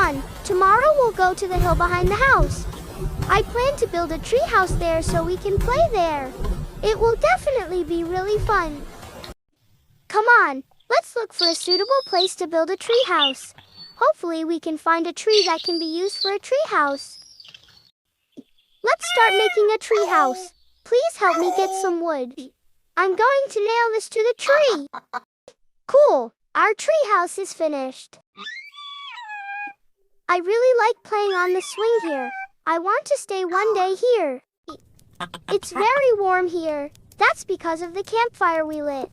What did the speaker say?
on, tomorrow we'll go to the hill behind the house. I plan to build a tree house there so we can play there. It will definitely be really fun. Come on, let's look for a suitable place to build a tree house. Hopefully we can find a tree that can be used for a tree house. Let's start making a tree house. Please help me get some wood. I'm going to nail this to the tree. Cool, our tree house is finished. I really like playing on the swing here. I want to stay one day here. It's very warm here. That's because of the campfire we lit.